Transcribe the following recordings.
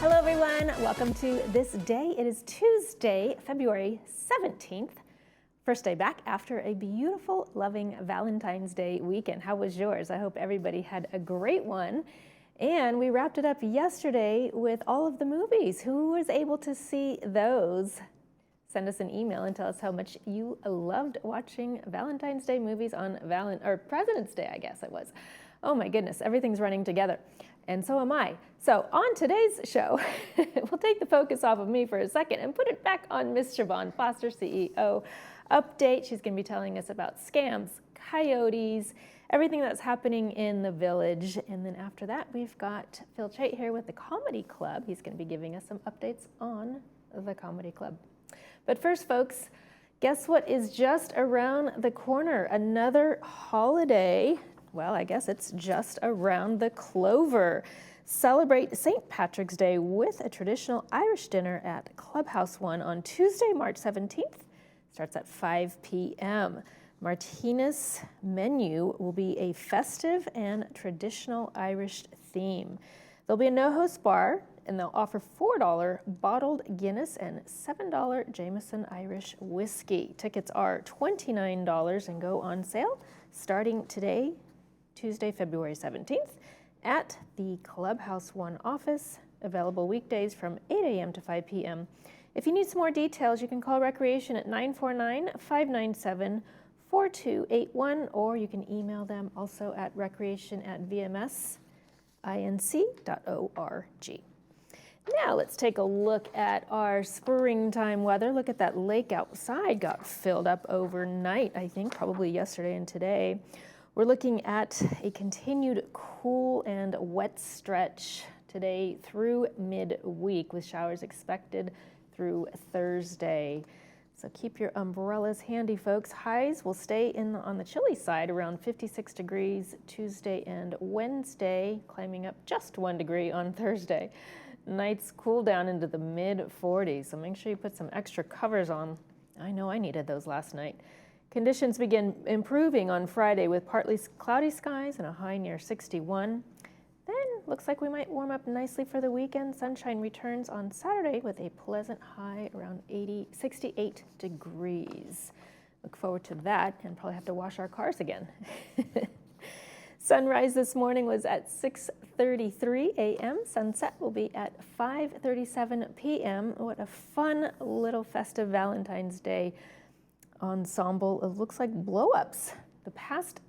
Hello everyone, welcome to This Day. It is Tuesday, February 17th. First day back after a beautiful, loving Valentine's Day weekend. How was yours? I hope everybody had a great one. And we wrapped it up yesterday with all of the movies. Who was able to see those? Send us an email and tell us how much you loved watching Valentine's Day movies on President's Day, I guess it was. Oh my goodness, everything's running together. And so am I. So on today's show, we'll take the focus off of me for a second and put it back on Miss Siobhan Foster, CEO update. She's going to be telling us about scams, coyotes, everything that's happening in the village. And then after that, we've got Phil Chait here with the Comedy Club. He's going to be giving us some updates on the Comedy Club. But first, folks, guess what is just around the corner? Another holiday. Well, I guess it's just around the clover. Celebrate St. Patrick's Day with a traditional Irish dinner at Clubhouse One on Tuesday, March 17th. Starts at 5 p.m. Martinez menu will be a festive and traditional Irish theme. There'll be a no-host bar, and they'll offer $4 bottled Guinness and $7 Jameson Irish whiskey. Tickets are $29 and go on sale starting today, Tuesday, February 17th, at the Clubhouse One office, available weekdays from 8 a.m. to 5 p.m. If you need some more details, you can call Recreation at 949-597-4281, or you can email them also at recreation@vmsinc.org. Now let's take a look at our springtime weather. Look at that lake outside, got filled up overnight, I think, probably yesterday and today. We're looking at a continued cool and wet stretch today through midweek, with showers expected through Thursday. So keep your umbrellas handy, folks. Highs will stay on the chilly side around 56 degrees Tuesday and Wednesday, climbing up just 1 degree on Thursday. Nights cool down into the mid-40s, so make sure you put some extra covers on. I know I needed those last night. Conditions begin improving on Friday with partly cloudy skies and a high near 61. Then looks like we might warm up nicely for the weekend. Sunshine returns on Saturday with a pleasant high around 68 degrees. Look forward to that and probably have to wash our cars again. Sunrise this morning was at 6:33 a.m. Sunset will be at 5:37 p.m. What a fun little festive Valentine's Day ensemble. It looks like blow-ups. The past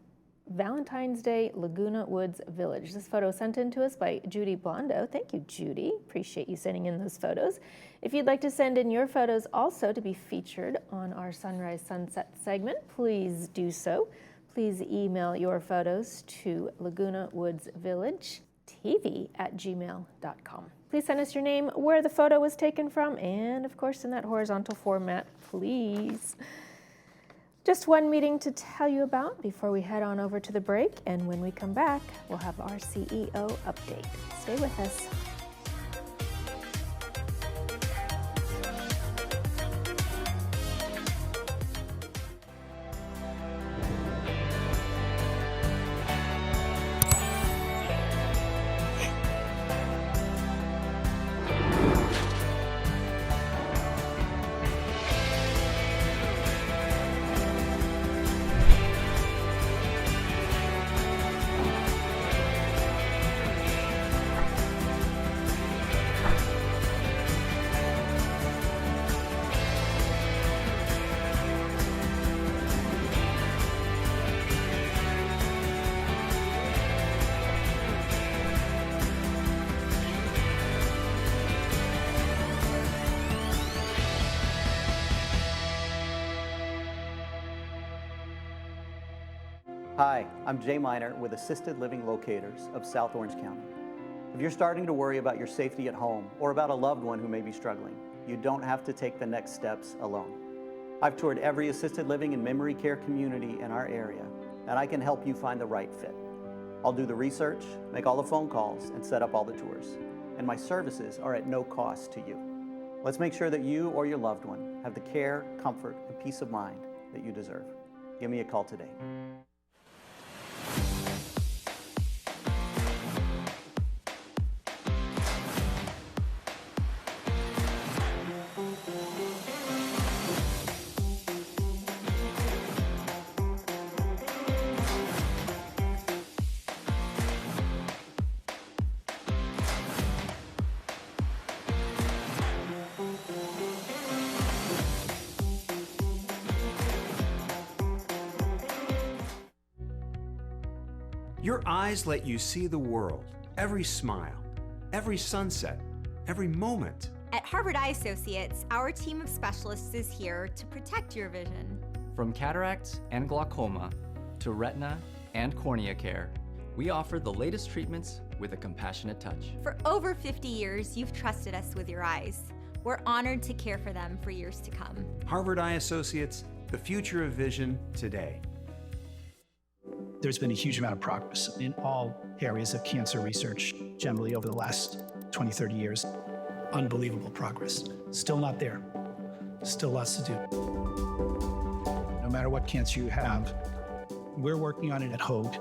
Valentine's Day Laguna Woods Village. This photo sent in to us by Judy Blondo. Thank you, Judy. Appreciate you sending in those photos. If you'd like to send in your photos also to be featured on our Sunrise Sunset segment, please do so. Please email your photos to lagunawoodsvillagetv@gmail.com. Please send us your name, where the photo was taken from, and of course in that horizontal format, please. Just one meeting to tell you about before we head on over to the break, and when we come back, we'll have our CEO update. Stay with us. Hi, I'm Jay Miner with Assisted Living Locators of South Orange County. If you're starting to worry about your safety at home or about a loved one who may be struggling, you don't have to take the next steps alone. I've toured every assisted living and memory care community in our area, and I can help you find the right fit. I'll do the research, make all the phone calls, and set up all the tours. And my services are at no cost to you. Let's make sure that you or your loved one have the care, comfort, and peace of mind that you deserve. Give me a call today. Your eyes let you see the world, every smile, every sunset, every moment. At Harvard Eye Associates, our team of specialists is here to protect your vision. From cataracts and glaucoma to retina and cornea care, we offer the latest treatments with a compassionate touch. For over 50 years, you've trusted us with your eyes. We're honored to care for them for years to come. Harvard Eye Associates, the future of vision today. There's been a huge amount of progress in all areas of cancer research generally over the last 20, 30 years. Unbelievable progress. Still not there. Still lots to do. No matter what cancer you have, we're working on it at Hoag.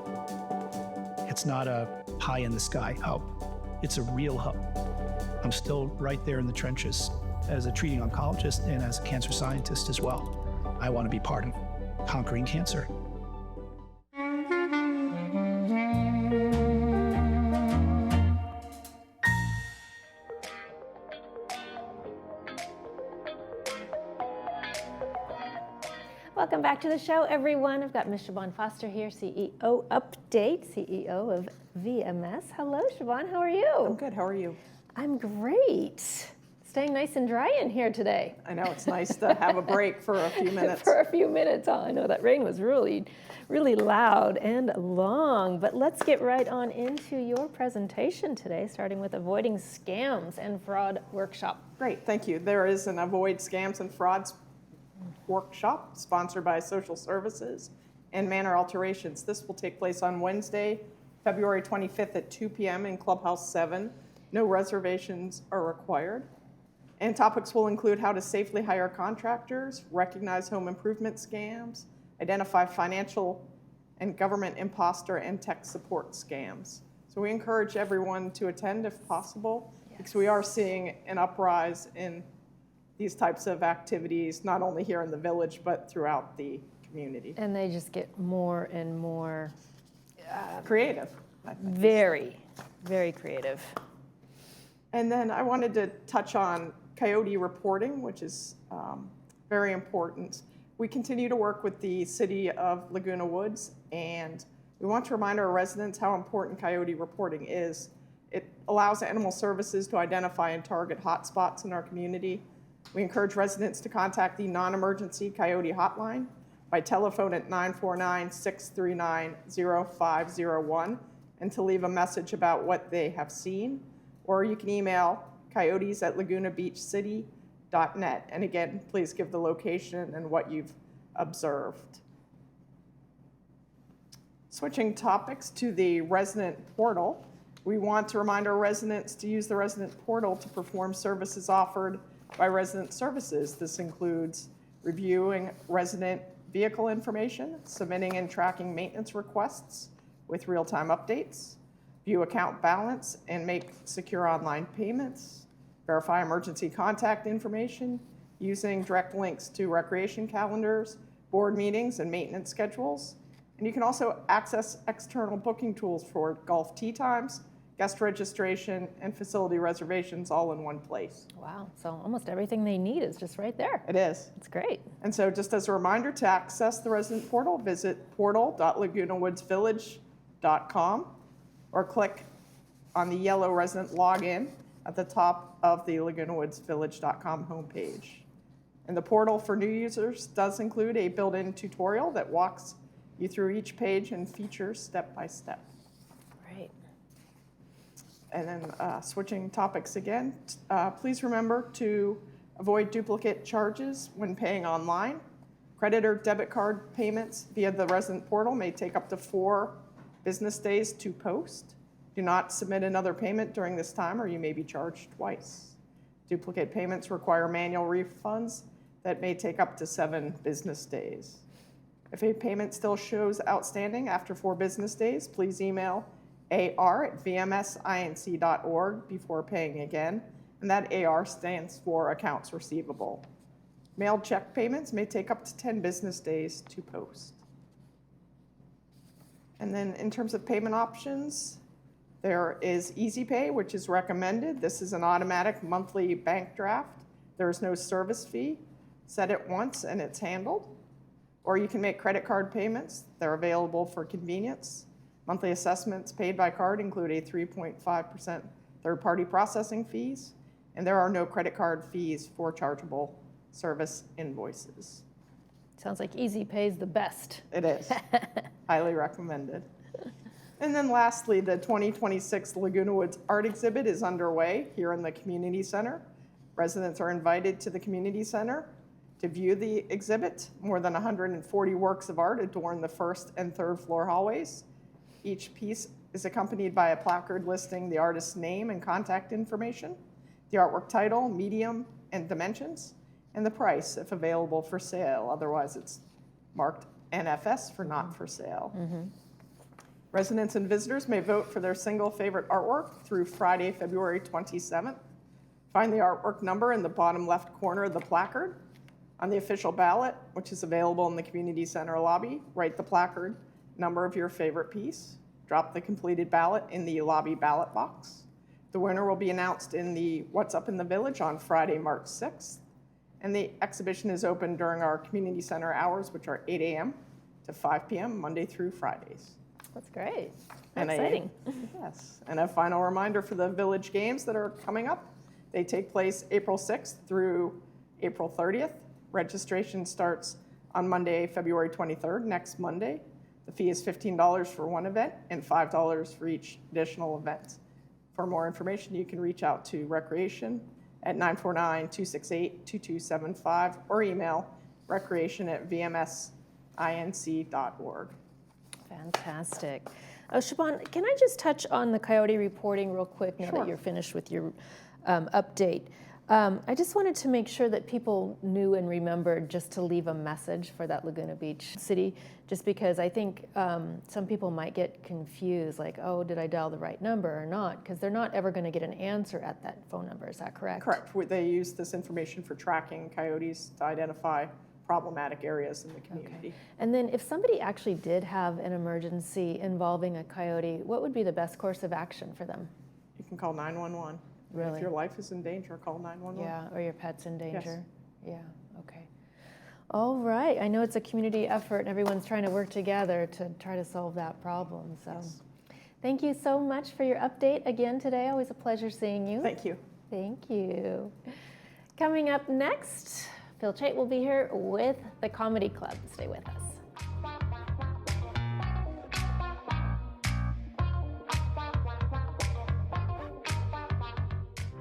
It's not a pie in the sky hub. It's a real hub. I'm still right there in the trenches as a treating oncologist and as a cancer scientist as well. I want to be part of conquering cancer. Welcome back to the show, everyone. I've got Ms. Siobhan Foster here, CEO Update, CEO of VMS. Hello, Siobhan. How are you? I'm good. How are you? I'm great. Staying nice and dry in here today. I know it's nice to have a break for a few minutes. For a few minutes. Oh, I know that rain was really, really loud and long. But let's get right on into your presentation today, starting with Avoiding Scams and Fraud Workshop. Great. Thank you. There is an Avoid Scams and Frauds workshop sponsored by Social Services and Manor Alterations. This will take place on Wednesday, February 25th at 2 p.m. in Clubhouse 7. No reservations are required. And topics will include how to safely hire contractors, recognize home improvement scams, identify financial and government imposter and tech support scams. So we encourage everyone to attend if possible, because we are seeing an uprise in these types of activities, not only here in the village, but throughout the community. And they just get more and more Creative, I think. very, very creative. And then I wanted to touch on coyote reporting, which is very important. We continue to work with the city of Laguna Woods, and we want to remind our residents how important coyote reporting is. It allows animal services to identify and target hotspots in our community. We encourage residents to contact the non-emergency coyote hotline by telephone at 949-639-0501 and to leave a message about what they have seen. Or you can email coyotes@lagunabeachcity.net. And again, please give the location and what you've observed. Switching topics to the resident portal, we want to remind our residents to use the resident portal to perform services offered by resident services. This includes reviewing resident vehicle information, submitting and tracking maintenance requests with real-time updates, view account balance and make secure online payments, verify emergency contact information, using direct links to recreation calendars, board meetings, and maintenance schedules. And you can also access external booking tools for golf tee times, guest registration, and facility reservations all in one place. Wow, so almost everything they need is just right there. It is. It's great. And so just as a reminder, to access the resident portal, visit portal.lagunawoodsvillage.com or click on the yellow resident login at the top of the lagunawoodsvillage.com homepage. And the portal for new users does include a built-in tutorial that walks you through each page and features step by step. Great. And then switching topics again, please remember to avoid duplicate charges when paying online. Credit or debit card payments via the resident portal may take up to 4 business days to post. Do not submit another payment during this time or you may be charged twice. Duplicate payments require manual refunds that may take up to 7 business days. If a payment still shows outstanding after 4 business days, please email ar@vmsinc.org before paying again, and that AR stands for accounts receivable. Mailed check payments may take up to 10 business days to post. And then in terms of payment options, there is Easy Pay, which is recommended. This is an automatic monthly bank draft. There is no service fee. Set it once and it's handled. Or you can make credit card payments. They're available for convenience. Monthly assessments paid by card include a 3.5% third-party processing fees, and there are no credit card fees for chargeable service invoices. Sounds like Easy Pay's the best. It is. Highly recommended. And then lastly, the 2026 Laguna Woods Art Exhibit is underway here in the Community Center. Residents are invited to the Community Center to view the exhibit. More than 140 works of art adorn the first and third floor hallways. Each piece is accompanied by a placard listing the artist's name and contact information, the artwork title, medium, and dimensions, and the price if available for sale. Otherwise, it's marked NFS for not for sale. Residents and visitors may vote for their single favorite artwork through Friday, February 27th. Find the artwork number in the bottom left corner of the placard. On the official ballot, which is available in the Community Center lobby, write the placard number of your favorite piece. Drop the completed ballot in the lobby ballot box. The winner will be announced in the What's Up in the Village on Friday, March 6th. And the exhibition is open during our Community Center hours, which are 8 a.m. to 5 p.m., Monday through Fridays. That's great. And Exciting. Yes. And a final reminder for the Village Games that are coming up. They take place April 6th through April 30th. Registration starts on Monday, February 23rd, next Monday. The fee is $15 for one event and $5 for each additional event. For more information, you can reach out to Recreation at 949-268-2275 or email recreation@vmsinc.org. Fantastic. Siobhan, can I just touch on the coyote reporting real quick now Sure. that you're finished with your update? I just wanted to make sure that people knew and remembered just to leave a message for that Laguna Beach city, just because I think some people might get confused, like, oh, did I dial the right number or not? Because they're not ever going to get an answer at that phone number. Is that correct? Correct. They use this information for tracking coyotes to identify problematic areas in the community. And then if somebody actually did have an emergency involving a coyote, what would be the best course of action for them? You can call 911. Really? If your life is in danger, call 911. Yeah, or your pet's in danger? Yes. Yeah, okay. All right, I know it's a community effort and everyone's trying to work together to try to solve that problem, so. Yes. Thank you so much for your update again today. Always a pleasure seeing you. Thank you. Thank you. Coming up next, Phil Chait will be here with the Comedy Club. Stay with us.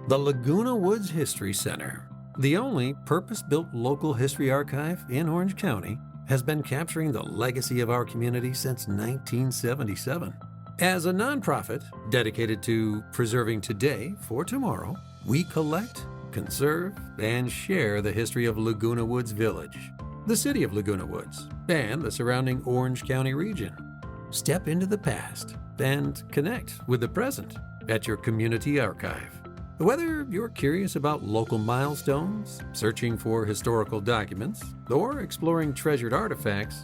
The Laguna Woods History Center, the only purpose-built local history archive in Orange County, has been capturing the legacy of our community since 1977. As a nonprofit dedicated to preserving today for tomorrow, we collect, conserve, and share the history of Laguna Woods Village, the city of Laguna Woods, and the surrounding Orange County region. Step into the past and connect with the present at your community archive. Whether you're curious about local milestones, searching for historical documents, or exploring treasured artifacts,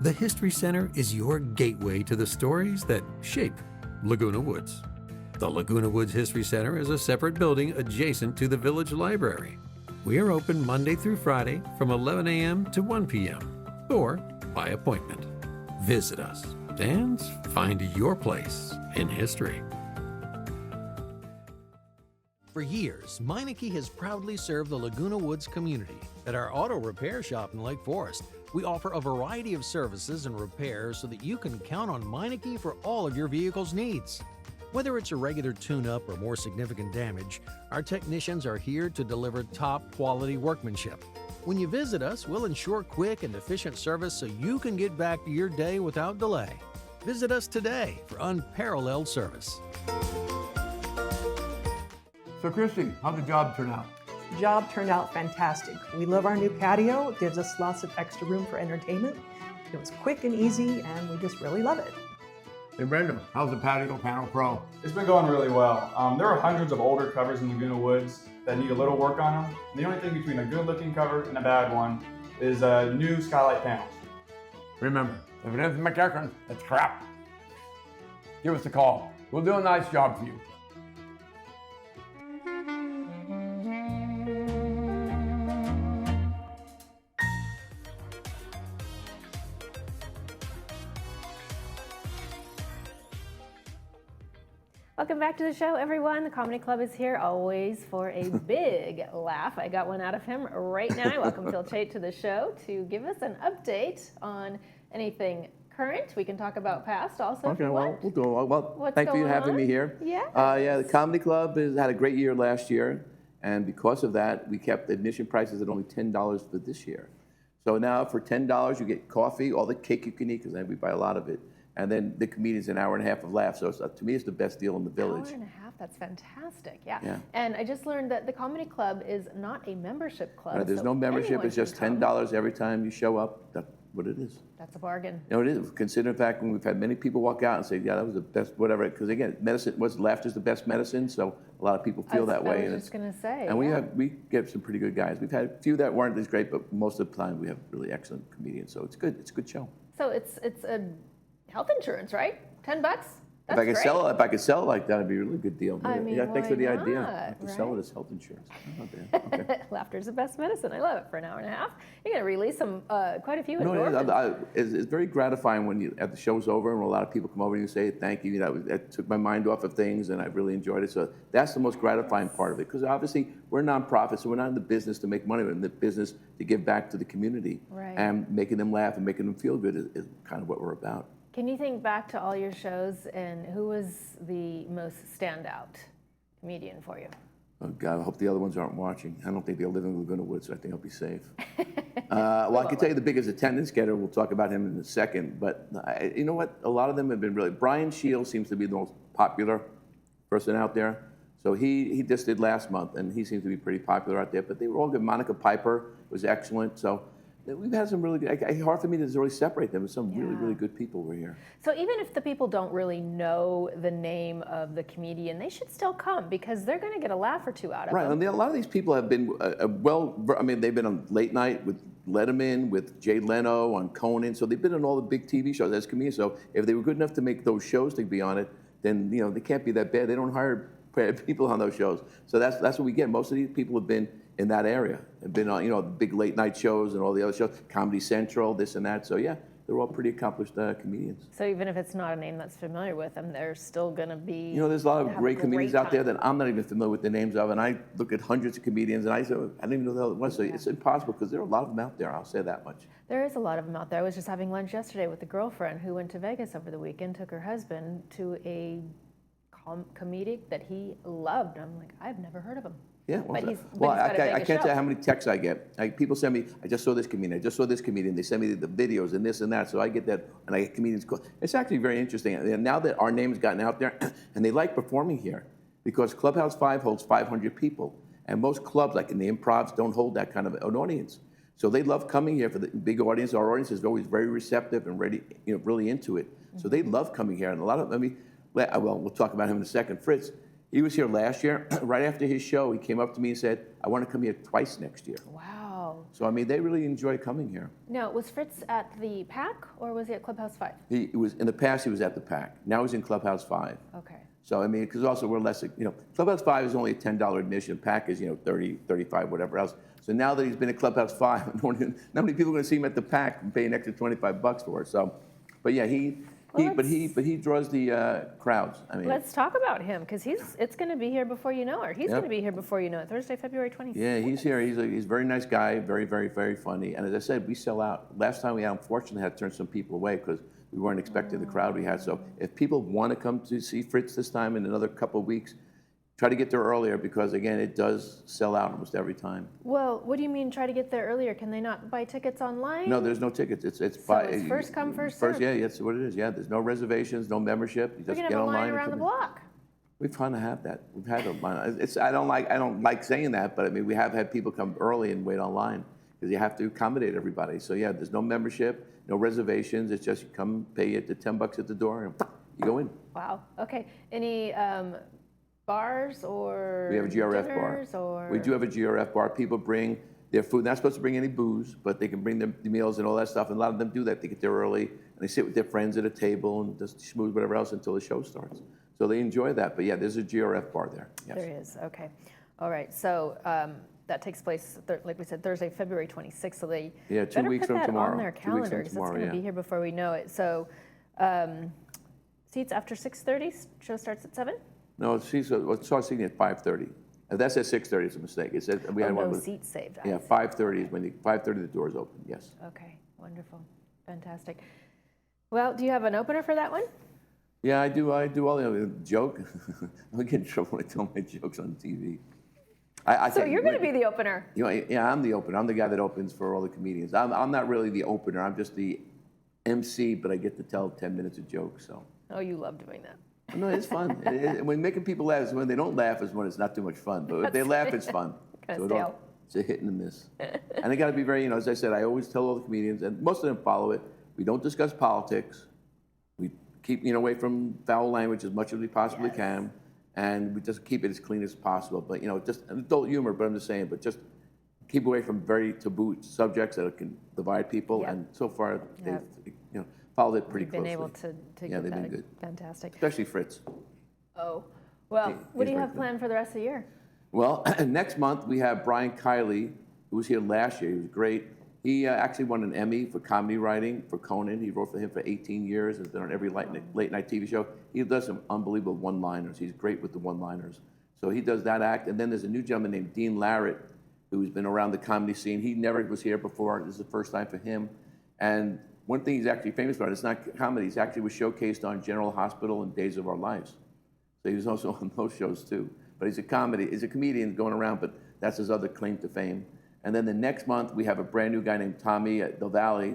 the History Center is your gateway to the stories that shape Laguna Woods. The Laguna Woods History Center is a separate building adjacent to the Village Library. We are open Monday through Friday from 11 a.m. to 1 p.m. or by appointment. Visit us and find your place in history. For years, Meineke has proudly served the Laguna Woods community. At our auto repair shop in Lake Forest, we offer a variety of services and repairs so that you can count on Meineke for all of your vehicle's needs. Whether it's a regular tune-up or more significant damage, our technicians are here to deliver top-quality workmanship. When you visit us, we'll ensure quick and efficient service so you can get back to your day without delay. Visit us today for unparalleled service. So Christy, how'd the job turn out? The job turned out fantastic. We love our new patio. It gives us lots of extra room for entertainment. It was quick and easy, and we just really love it. Hey Brenda, how's the Patio Panel Pro? It's been going really well. There are hundreds of older covers in Laguna Woods that need a little work on them. And the only thing between a good looking cover and a bad one is new skylight panels. Remember, if it isn't McEachern, it's crap. Give us a call. We'll do a nice job for you. back to the show, everyone. The Comedy Club is here always for a big laugh. I got one out of him right now. I welcome Phil Chait to the show to give us an update on anything current. We can talk about past also. Okay, well, we'll do it. Well, thanks for going having on? me here. Yeah. The Comedy Club has had a great year last year, and because of that, we kept admission prices at only $10 for this year. So now for $10, you get coffee, all the cake you can eat, because we buy a lot of it, and then the comedian's an hour and a half of laughs. So to me, it's the best deal in the village. Hour and a half, that's fantastic. Yeah. And I just learned that the Comedy Club is not a membership club. There's so no membership. anyone It's just can come. $10 every time you show up. That's what it is. That's a bargain. You know, it is. Consider the fact when we've had many people walk out and say, yeah, that was the best, whatever. Because again, laughter is the best medicine. So a lot of people feel that way. I was just going to say. And we get some pretty good guys. We've had a few that weren't as great, but most of the time we have really excellent comedians. So it's good. It's a good show. So it's a health insurance, right? $10? That's If I could sell it like that, it'd be a really good deal. I mean, thanks for the why idea. not, I could sell it as health insurance. Not bad. Okay. Laughter's the best medicine. I love it for an hour and a half. You're going to release some quite a few No, endorphins. it's very gratifying when at the show's over and a lot of people come over and you say thank you. It took my mind off of things and I really enjoyed it. So that's the most gratifying part of it, because obviously we're nonprofit, so we're not in the business to make money. We're in the business to give back to the community, and making them laugh and making them feel good is kind of what we're about. Can you think back to all your shows and who was the most standout comedian for you? Oh God, I hope the other ones aren't watching. I don't think they'll live in Laguna Woods, so I think I'll be safe. Well, I can tell you the biggest attendance getter. We'll talk about him in a second. But you know what? A lot of them have been really. Brian Shields seems to be the most popular person out there. So he just did last month, and he seems to be pretty popular out there. But they were all good. Monica Piper was excellent. So we've had some really good. It's hard for me to really separate them. There's some really good people were here. So even if the people don't really know the name of the comedian, they should still come because they're going to get a laugh or two out of Right, them. and a lot of these people have been they've been on Late Night with Letterman, with Jay Leno, on Conan, so they've been on all the big TV shows as comedians. So if they were good enough to make those shows to be on it, then they can't be that bad. They don't hire people on those shows. So that's what we get. Most of these people have been in that area, have been on the big late night shows and all the other shows, Comedy Central, this and that. So yeah, they're all pretty accomplished comedians. So even if it's not a name that's familiar with them, they're still going to be. There's a lot of great comedians out there time. that I'm not even familiar with the names of, and I look at hundreds of comedians, and I say, I didn't even know who the hell it was. So it's impossible because there are a lot of them out there. I'll say that much. There is a lot of them out there. I was just having lunch yesterday with a girlfriend who went to Vegas over the weekend, took her husband to a comedic that he loved. I'm like, I've never heard of him. Yeah, but he's I got a Vegas can't show. tell you how many texts I get. People send me, I just saw this comedian, I just saw this comedian. They send me the videos and this and that. So I get that, and I get comedians call. It's actually very interesting. And now that our name has gotten out there, and they like performing here, because Clubhouse 5 holds 500 people. And most clubs, like in the improvs, don't hold that kind of an audience. So they love coming here for the big audience. Our audience is always very receptive and ready, really into it. So they love coming here. And a lot of, we'll talk about him in a second. Fritz, he was here last year. Right after his show, he came up to me and said, I want to come here twice next year. Wow. So, they really enjoy coming here. Now, was Fritz at the PAC or was he at Clubhouse 5? He was, in the past, he was at the PAC. Now he's in Clubhouse 5. Okay. So, because also we're less, Clubhouse 5 is only a $10 admission. PAC is, 30, 35, whatever else. So now that he's been at Clubhouse 5, not many people are going to see him at the PAC and pay an extra $25 for it. So, but yeah, he draws the crowds. Let's talk about him because it's going to be here before you know it. He's going to be here before you know it. Thursday, February 26th. Yeah, he's here. He's a very nice guy. Very, very, very funny. And as I said, we sell out. Last time we unfortunately had to turn some people away because we weren't expecting the crowd we had. So if people want to come to see Fritz this time in another couple of weeks, try to get there earlier because, again, it does sell out almost every time. Well, what do you mean try to get there earlier? Can they not buy tickets online? No, there's no tickets. It's first come, first served. Yeah, that's what it is. Yeah, there's no reservations, no membership. You just We're get gonna have a online. line around the block. We're trying to have that. We've had a line. I don't like saying that, but we have had people come early and wait online because you have to accommodate everybody. So yeah, there's no membership, no reservations. It's just you come, pay the $10 at the door, and you go in. Wow. Okay. Any bars or we have a GRF dinners bar. Or... We do have a GRF bar. People bring their food. They're not supposed to bring any booze, but they can bring their meals and all that stuff. And a lot of them do that. They get there early and they sit with their friends at a table and just schmooze whatever else until the show starts. So they enjoy that. But yeah, there's a GRF bar there. Yes. There is. Okay. All right. So that takes place, like we said, Thursday, February 26th. So they 2 weeks from tomorrow. On their calendar because it's going to be here before we know it. So seats after 6:30. Show starts at 7. No, so I was thinking at 5:30. That's at 6:30. It's a mistake. It said we had one. No seats saved. Yeah, 5:30 is when 5:30 the doors open. Yes. Okay, wonderful, fantastic. Well, do you have an opener for that one? Yeah, I do all the joke. I get in trouble when I tell my jokes on TV. So you're going to be the opener. Yeah, I'm the opener. I'm the guy that opens for all the comedians. I'm not really the opener. I'm just the MC, but I get to tell 10 minutes of jokes. So. Oh, you love doing that. No, it's fun. When making people laugh, when they don't laugh is when it's not too much fun. But if they laugh, it's fun. It's a hit and a miss. And I got to be very, as I said, I always tell all the comedians, and most of them follow it. We don't discuss politics. We keep away from foul language as much as we possibly can, and we just keep it as clean as possible. But just an adult humor. But I'm just saying, but just keep away from very taboo subjects that can divide people. Yep. And so far, they've followed it pretty closely. Been able to yeah, get they've that. been good. Fantastic. Especially Fritz. Oh, well, what do you have planned for the rest of the year? Well, next month we have Brian Kiley, who was here last year. He was great. He actually won an Emmy for comedy writing for Conan. He wrote for him for 18 years. Has been on every late night TV show. He does some unbelievable one-liners. He's great with the one-liners. So he does that act. And then there's a new gentleman named Dean Larrett, who's been around the comedy scene. He never was here before. This is the first time for him. And one thing he's actually famous about, it's not comedy, he's actually was showcased on General Hospital and Days of Our Lives. So he was also on those shows too. But he's a comedian going around, but that's his other claim to fame. And then the next month, we have a brand new guy named Tommy at Del Valle.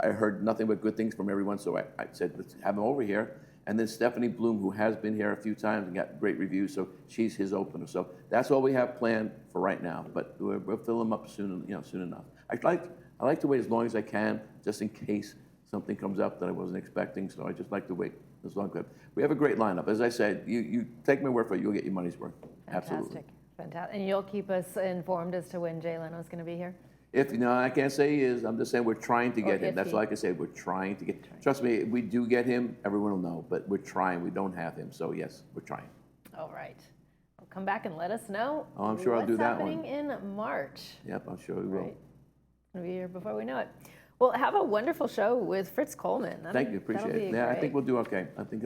I heard nothing but good things from everyone, so I said, let's have him over here. And then Stephanie Bloom, who has been here a few times and got great reviews, so she's his opener. So that's all we have planned for right now, but we'll fill them up soon enough. I like to wait as long as I can, just in case something comes up that I wasn't expecting, so I just like to wait as long as I can. We have a great lineup. As I said, you take my word for it, you'll get your money's worth. Absolutely. Fantastic. And you'll keep us informed as to when Jay Leno's going to be here? I can't say he is. I'm just saying we're trying to get him. That's all I can say. We're trying to get. Trust me, if we do get him, everyone will know. But we're trying. We don't have him, so yes, we're trying. All right. Well, come back and let us know. Oh, I'm sure I'll do that one. What's happening in March? Yep, I'm sure we will. Right. It'll be here before we know it. Well, have a wonderful show with Fritz Coleman. Thank you. Appreciate it. Yeah, I think we'll do okay. I think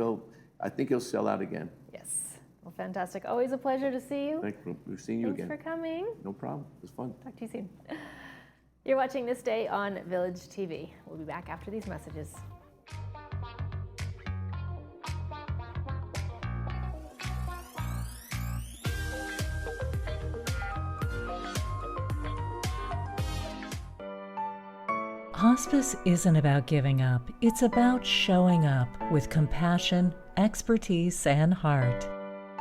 he'll sell out again. Yes. Well, fantastic. Always a pleasure to see you. Thanks for seeing you again. Thanks for coming. No problem. It was fun. Talk to you soon. You're watching This Day on Village TV. We'll be back after these messages. Hospice isn't about giving up. It's about showing up with compassion, expertise, and heart.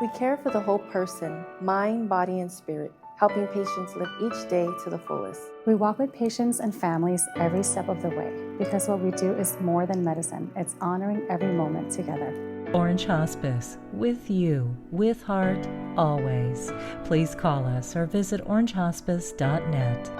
We care for the whole person, mind, body, and spirit, helping patients live each day to the fullest. We walk with patients and families every step of the way because what we do is more than medicine. It's honoring every moment together. Orange Hospice, with you, with heart, always. Please call us or visit orangehospice.net.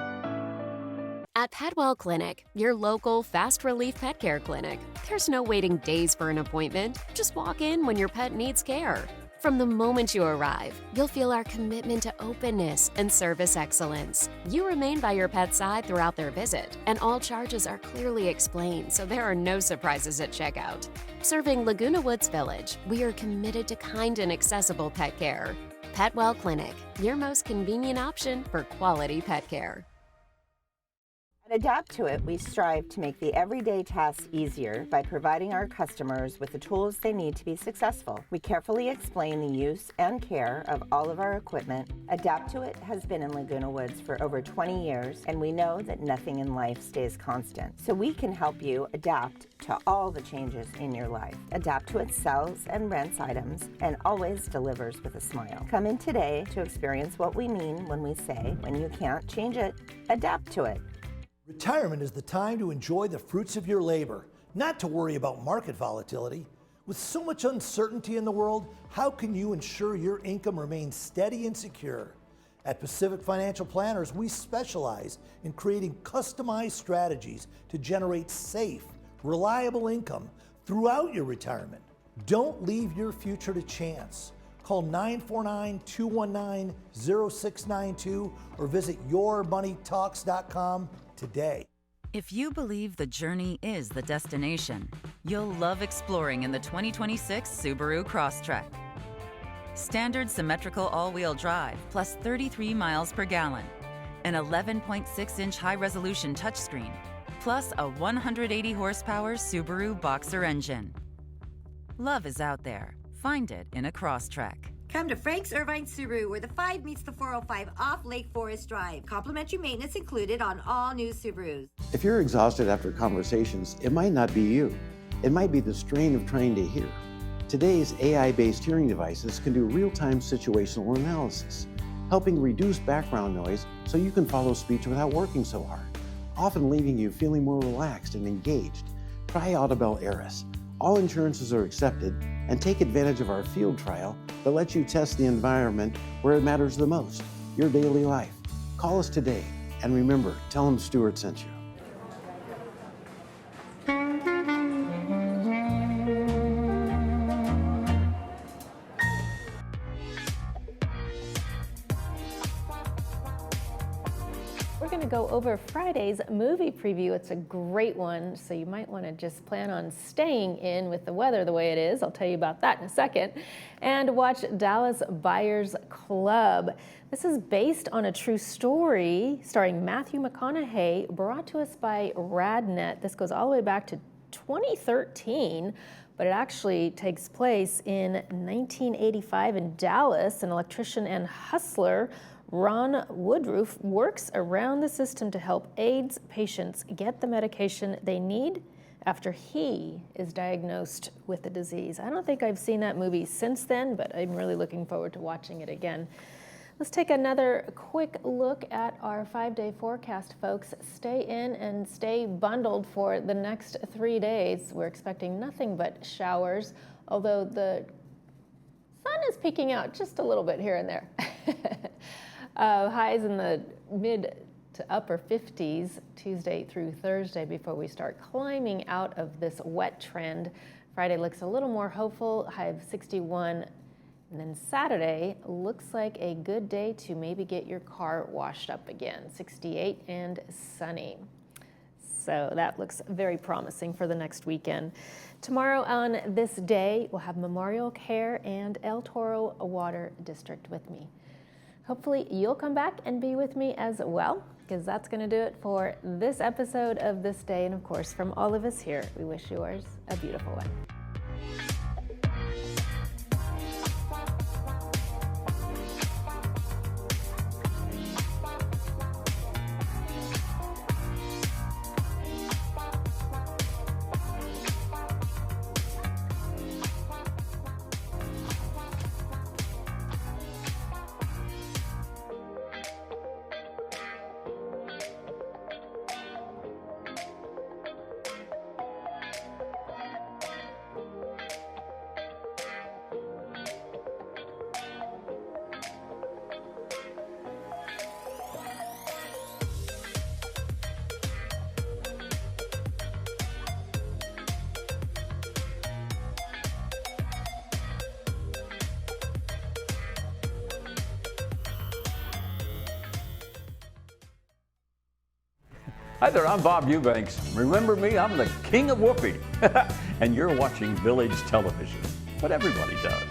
At Petwell Clinic, your local fast relief pet care clinic, there's no waiting days for an appointment. Just walk in when your pet needs care. From the moment you arrive, you'll feel our commitment to openness and service excellence. You remain by your pet's side throughout their visit, and all charges are clearly explained, so there are no surprises at checkout. Serving Laguna Woods Village, we are committed to kind and accessible pet care. Petwell Clinic, your most convenient option for quality pet care. At Adapt to It, we strive to make the everyday tasks easier by providing our customers with the tools they need to be successful. We carefully explain the use and care of all of our equipment. Adapt to It has been in Laguna Woods for over 20 years, and we know that nothing in life stays constant. So we can help you adapt to all the changes in your life. Adapt to It sells and rents items and always delivers with a smile. Come in today to experience what we mean when we say, when you can't change it, adapt to it. Retirement is the time to enjoy the fruits of your labor, not to worry about market volatility. With so much uncertainty in the world, how can you ensure your income remains steady and secure? At Pacific Financial Planners, we specialize in creating customized strategies to generate safe, reliable income throughout your retirement. Don't leave your future to chance. Call 949-219-0692 or visit yourmoneytalks.com today. If you believe the journey is the destination, you'll love exploring in the 2026 Subaru Crosstrek. standard symmetrical all-wheel drive plus 33 miles per gallon, an 11.6-inch high-resolution touchscreen, plus a 180 horsepower Subaru Boxer engine. Love is out there. Find it in a Crosstrek. Come to Frank's Irvine Subaru, where the 5 meets the 405 off Lake Forest Drive. Complimentary maintenance included on all new Subarus. If you're exhausted after conversations, it might not be you. It might be the strain of trying to hear. Today's AI-based hearing devices can do real-time situational analysis, helping reduce background noise so you can follow speech without working so hard, often leaving you feeling more relaxed and engaged. Try Audibel Eris. All insurances are accepted, and take advantage of our field trial that lets you test the environment where it matters the most, your daily life. Call us today, and remember, tell them Stuart sent you. We're going to go over Friday's movie preview. It's a great one, so you might want to just plan on staying in with the weather the way it is. I'll tell you about that in a second. And watch Dallas Buyers Club. This is based on a true story starring Matthew McConaughey, brought to us by RadNet. This goes all the way back to 2013, but it actually takes place in 1985 in Dallas. An electrician and hustler, Ron Woodruff, works around the system to help AIDS patients get the medication they need after he is diagnosed with the disease. I don't think I've seen that movie since then, but I'm really looking forward to watching it again. Let's take another quick look at our 5-day forecast, folks. Stay in and stay bundled for the next 3 days. We're expecting nothing but showers, although the sun is peeking out just a little bit here and there. Highs in the mid to upper 50s Tuesday through Thursday before we start climbing out of this wet trend. Friday looks a little more hopeful, high of 61. And then Saturday looks like a good day to maybe get your car washed up again, 68 and sunny. So that looks very promising for the next weekend. Tomorrow on This Day, we'll have Memorial Care and El Toro Water District with me. Hopefully you'll come back and be with me as well, because that's going to do it for this episode of This Day. And of course, from all of us here, we wish yours a beautiful one. Hi there, I'm Bob Eubanks. Remember me? I'm the king of whoopee. And you're watching Village Television. But everybody does.